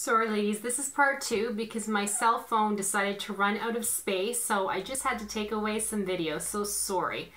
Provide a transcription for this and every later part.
Sorry ladies, this is part 2 because my cell phone decided to run out of space, so I just had to take away some videos, so sorry.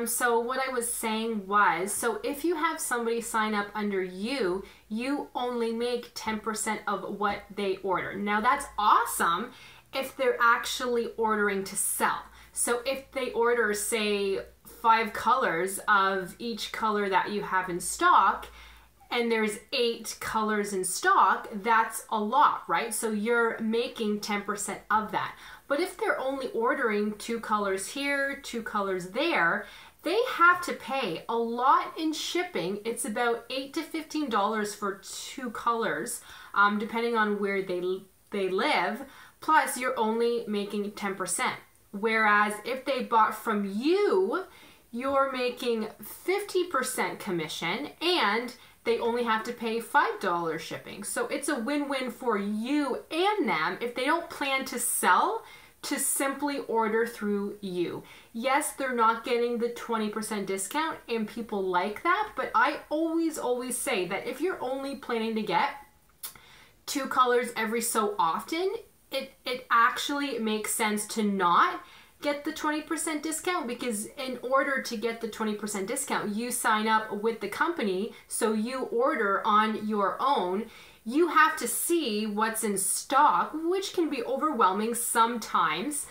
So what I was saying was, so if you have somebody sign up under you, you only make 10% of what they order. Now that's awesome if they're actually ordering to sell. So if they order, say, 5 colors of each color that you have in stock, and there's 8 colors in stock, that's a lot, right? So you're making 10% of that. But if they're only ordering 2 colors here, 2 colors there, they have to pay a lot in shipping. It's about $8 to $15 for 2 colors, depending on where they live. Plus, you're only making 10%. Whereas if they bought from you, you're making 50% commission and they only have to pay $5 shipping. So it's a win-win for you and them if they don't plan to sell, to simply order through you. Yes, they're not getting the 20% discount and people like that, but I always say that if you're only planning to get 2 colors every so often, it actually makes sense to not get the 20% discount, because in order to get the 20% discount, you sign up with the company, so you order on your own. You have to see what's in stock, which can be overwhelming sometimes,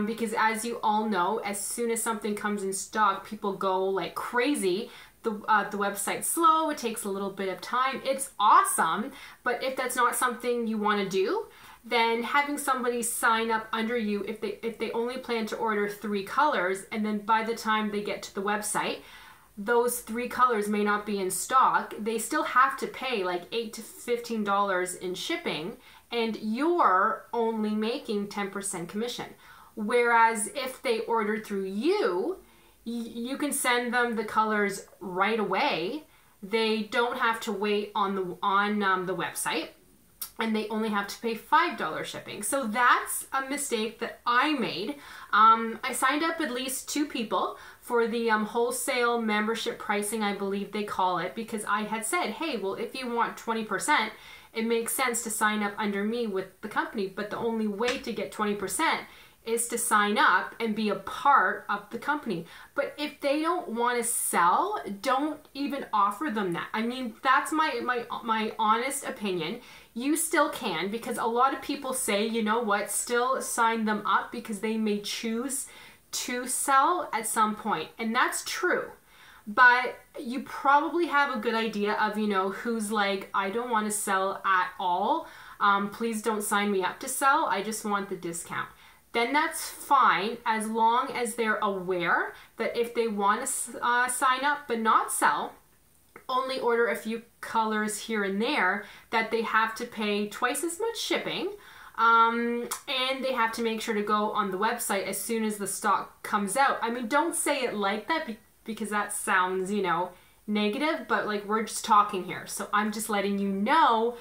because as you all know, as soon as something comes in stock, people go like crazy. The website's slow, it takes a little bit of time. It's awesome, but if that's not something you want to do, then having somebody sign up under you, if they only plan to order 3 colors, and then by the time they get to the website, those 3 colors may not be in stock, they still have to pay like $8 to $15 in shipping, and you're only making 10% commission. Whereas if they order through you, you can send them the colors right away. They don't have to wait on the website, and they only have to pay $5 shipping. So that's a mistake that I made. I signed up at least 2 people for the wholesale membership pricing, I believe they call it, because I had said, hey, well, if you want 20%, it makes sense to sign up under me with the company, but the only way to get 20% is to sign up and be a part of the company. But if they don't want to sell, don't even offer them that. I mean, that's my honest opinion. You still can, because a lot of people say, you know what, still sign them up because they may choose to sell at some point. And that's true. But you probably have a good idea of, you know, who's like, I don't want to sell at all. Please don't sign me up to sell. I just want the discount. Then that's fine, as long as they're aware that if they want to sign up but not sell, only order a few colors here and there, that they have to pay twice as much shipping, and they have to make sure to go on the website as soon as the stock comes out. I mean, don't say it like that because that sounds, you know, negative, but like, we're just talking here. So I'm just letting you know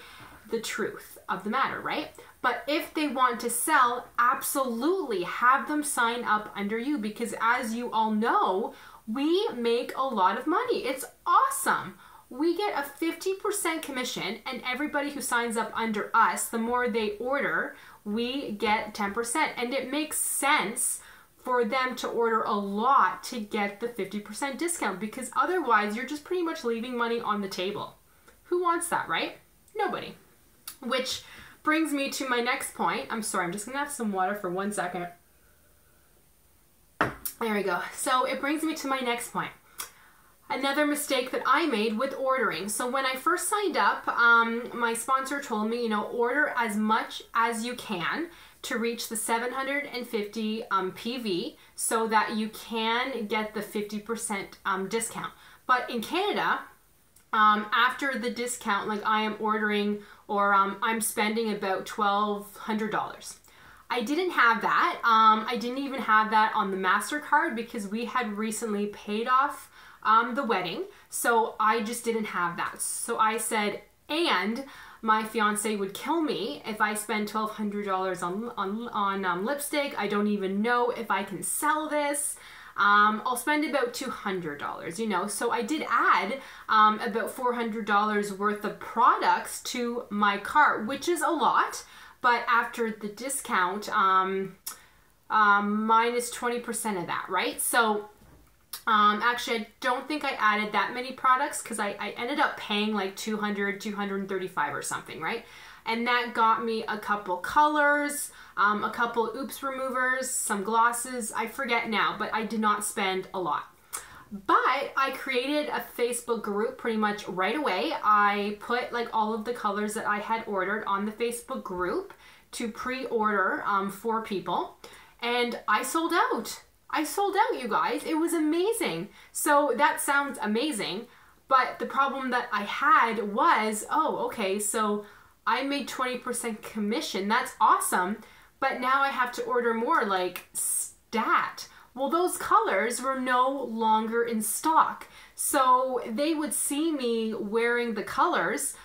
the truth of the matter, right? But if they want to sell, absolutely have them sign up under you, because as you all know, we make a lot of money. It's awesome. We get a 50% commission, and everybody who signs up under us, the more they order, we get 10%. And it makes sense for them to order a lot to get the 50% discount, because otherwise you're just pretty much leaving money on the table. Who wants that, right? Nobody. Which brings me to my next point. I'm sorry, I'm just gonna have some water for 1 second. There we go. So it brings me to my next point. Another mistake that I made with ordering. So when I first signed up, my sponsor told me, you know, order as much as you can to reach the 750 PV so that you can get the 50% discount. But in Canada, after the discount, like I am ordering, or I'm spending about $1,200. I didn't have that. I didn't even have that on the MasterCard because we had recently paid off the wedding. So I just didn't have that. So I said, and my fiance would kill me if I spend $1,200 on lipstick. I don't even know if I can sell this. I'll spend about $200, you know. So I did add about $400 worth of products to my cart, which is a lot, but after the discount, minus 20% of that, right? So actually, I don't think I added that many products because I ended up paying like $235 or something, right? And that got me a couple colors, a couple oops removers, some glosses, I forget now, but I did not spend a lot. But I created a Facebook group pretty much right away. I put like all of the colors that I had ordered on the Facebook group to pre-order for people, and I sold out. I sold out, you guys. It was amazing. So that sounds amazing, but the problem that I had was, oh, okay, so I made 20% commission. That's awesome, but now I have to order more, like stat. Well, those colors were no longer in stock. So they would see me wearing the colors,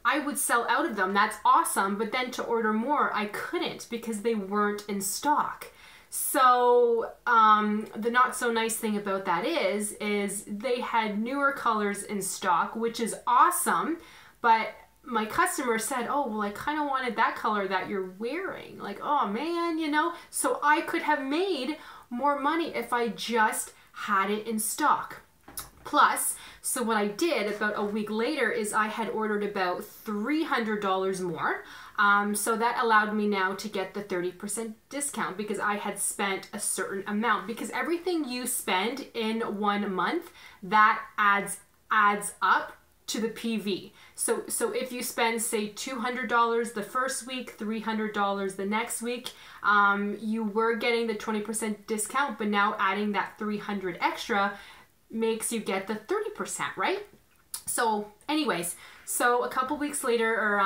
I would sell out of them. That's awesome, but then to order more, I couldn't because they weren't in stock. So the not so nice thing about that is they had newer colors in stock, which is awesome, but my customer said, oh, well, I kind of wanted that color that you're wearing. Like, oh man, you know, so I could have made more money if I just had it in stock. Plus, so what I did about a week later is I had ordered about $300 more. So that allowed me now to get the 30% discount because I had spent a certain amount, because everything you spend in 1 month, that adds up to the PV. So if you spend, say, $200 the first week, $300 the next week, you were getting the 20% discount, but now adding that $300 extra makes you get the 30%, right? So anyways, so a couple weeks later, or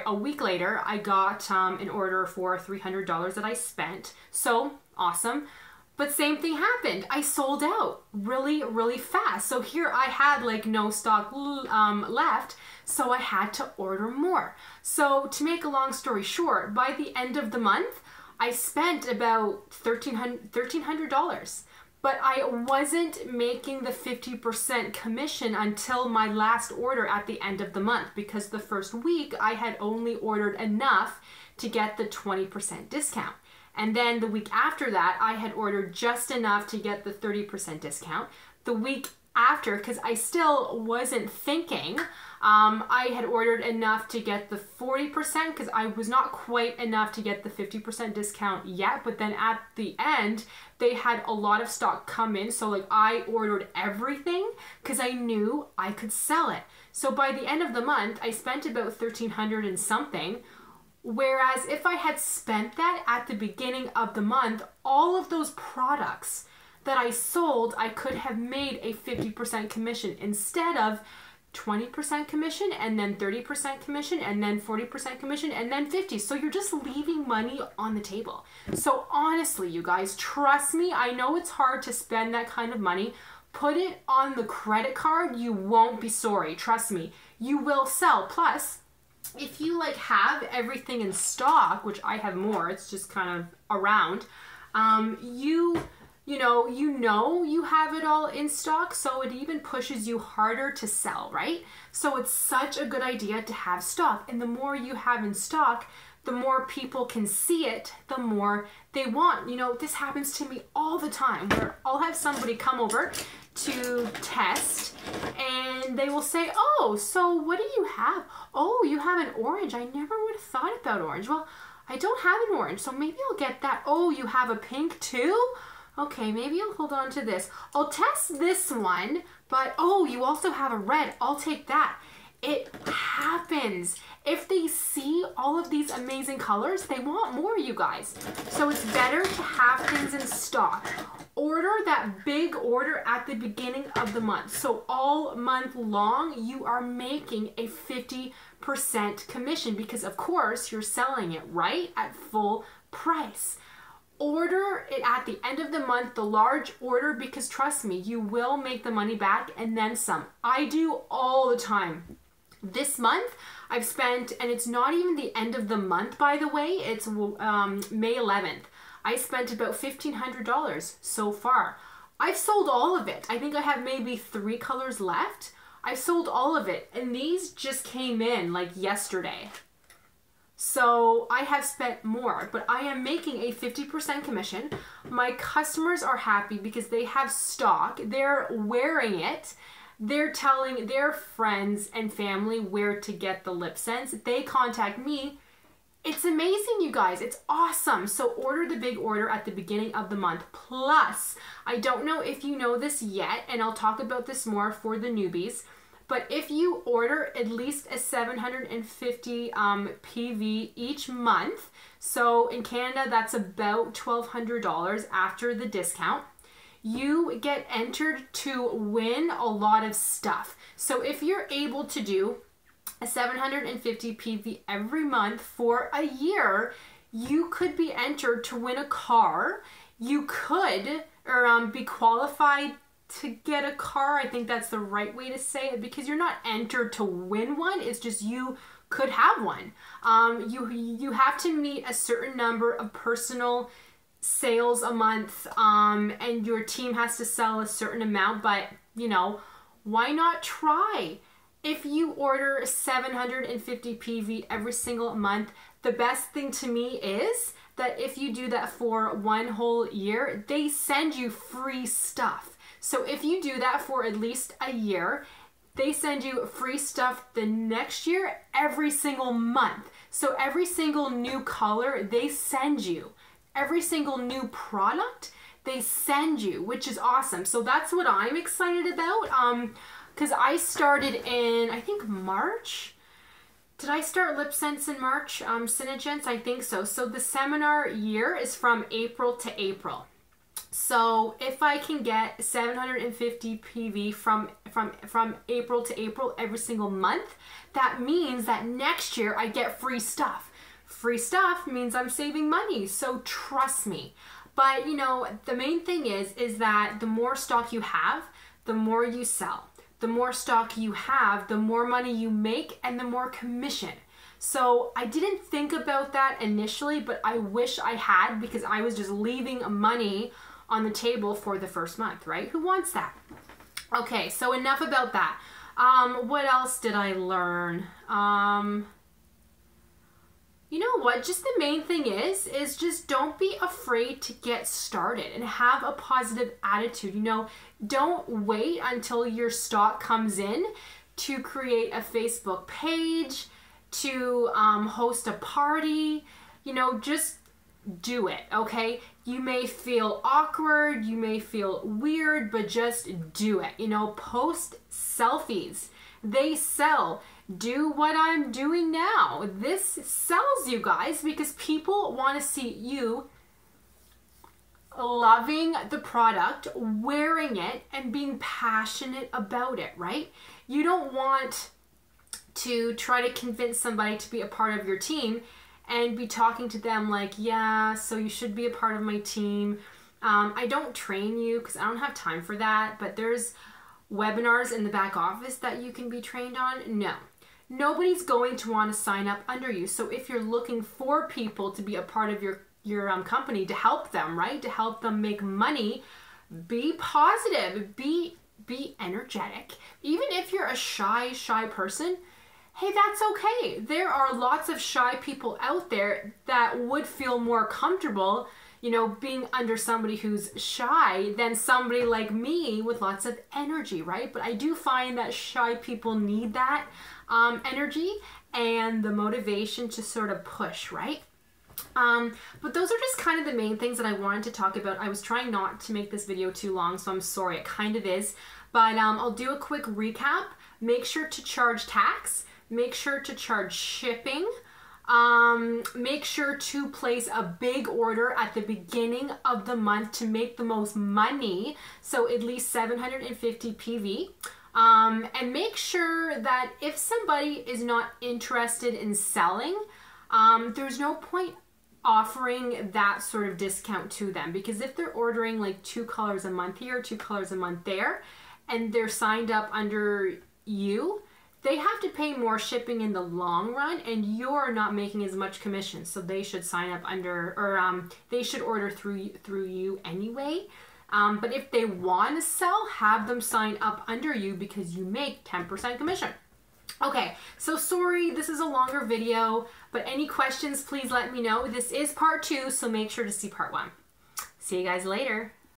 a week later, I got an order for $300 that I spent. So awesome. But same thing happened. I sold out really, really fast. So here I had like no stock left, so I had to order more. So to make a long story short, by the end of the month, I spent about $1,300. But I wasn't making the 50% commission until my last order at the end of the month, because the first week I had only ordered enough to get the 20% discount. And then the week after that, I had ordered just enough to get the 30% discount. The week after, because I still wasn't thinking, I had ordered enough to get the 40% because I was not quite enough to get the 50% discount yet. But then at the end, they had a lot of stock come in. So like I ordered everything because I knew I could sell it. So by the end of the month, I spent about $1,300 and something. Whereas if I had spent that at the beginning of the month, all of those products that I sold, I could have made a 50% commission instead of 20% commission and then 30% commission and then 40% commission and then 50%. So you're just leaving money on the table. So honestly, you guys, trust me, I know it's hard to spend that kind of money. Put it on the credit card. You won't be sorry. Trust me, you will sell. Plus, if you like have everything in stock, which I have more, it's just kind of around, you know you have it all in stock, so it even pushes you harder to sell, right? So it's such a good idea to have stock, and the more you have in stock, the more people can see it, the more they want. You know, this happens to me all the time where I'll have somebody come over to test and they will say, oh, so what do you have? Oh, you have an orange. I never would have thought about orange. Well, I don't have an orange, so maybe I'll get that. Oh, you have a pink too? Okay, maybe I'll hold on to this. I'll test this one, but oh, you also have a red. I'll take that. It happens. If they see all of these amazing colors, they want more, you guys. So it's better to have things in stock. Order that big order at the beginning of the month. So all month long, you are making a 50% commission because, of course, you're selling it right at full price. Order it at the end of the month, the large order, because trust me, you will make the money back and then some. I do all the time. This month, I've spent, and it's not even the end of the month, by the way, it's May 11th. I spent about $1,500 so far. I've sold all of it. I think I have maybe 3 colors left. I sold all of it, and these just came in like yesterday. So I have spent more, but I am making a 50% commission. My customers are happy because they have stock. They're wearing it. They're telling their friends and family where to get the lip sense. They contact me. It's amazing, you guys. It's awesome. So order the big order at the beginning of the month. Plus, I don't know if you know this yet, and I'll talk about this more for the newbies, but if you order at least a 750 PV each month, so in Canada, that's about $1,200 after the discount, you get entered to win a lot of stuff. So if you're able to do a 750 PV every month for a year, you could be entered to win a car. You could be qualified to get a car. I think that's the right way to say it, because you're not entered to win one. It's just you could have one. You have to meet a certain number of personal sales a month, and your team has to sell a certain amount, but you know, why not try? If you order 750 PV every single month, the best thing to me is that if you do that for 1 whole year, they send you free stuff. So if you do that for at least a year, they send you free stuff the next year every single month. So every single new color they send you, every single new product they send you, which is awesome. So that's what I'm excited about. Because I started in, I think, March. Did I start Lip Sense in March? Senegence, I think so. So the seminar year is from April to April. So if I can get 750 PV from April to April every single month, that means that next year I get free stuff. Free stuff means I'm saving money, so trust me. But you know, the main thing is that the more stock you have, the more you sell. The more stock you have, the more money you make and the more commission. So I didn't think about that initially, but I wish I had, because I was just leaving money on the table for the first month, right? Who wants that? Okay, so enough about that. What else did I learn? You know what? Just the main thing is just don't be afraid to get started and have a positive attitude. You know, don't wait until your stock comes in to create a Facebook page, to host a party. You know, just do it, okay? You may feel awkward, you may feel weird, but just do it. You know, post selfies. They sell. Do what I'm doing now. This sells, you guys, because people want to see you loving the product, wearing it, and being passionate about it, right? You don't want to try to convince somebody to be a part of your team and be talking to them like, yeah, so you should be a part of my team. I don't train you because I don't have time for that, but there's webinars in the back office that you can be trained on. No. Nobody's going to want to sign up under you. So if you're looking for people to be a part of your company to help them, right? To help them make money, be positive, be energetic. Even if you're a shy person, hey, that's okay. There are lots of shy people out there that would feel more comfortable, you know, being under somebody who's shy than somebody like me with lots of energy, right? But I do find that shy people need that energy and the motivation to sort of push, right? But those are just kind of the main things that I wanted to talk about. I was trying not to make this video too long, so I'm sorry, it kind of is. But I'll do a quick recap. Make sure to charge tax. Make sure to charge shipping. Make sure to place a big order at the beginning of the month to make the most money. So at least 750 PV. And make sure that if somebody is not interested in selling, there's no point offering that sort of discount to them, because if they're ordering like 2 colors a month here, 2 colors a month there, and they're signed up under you, they have to pay more shipping in the long run, and you're not making as much commission. So they should sign up under, or they should order through you anyway. But if they want to sell, have them sign up under you because you make 10% commission. Okay, so sorry, this is a longer video, but any questions, please let me know. This is part 2, so make sure to see part 1. See you guys later.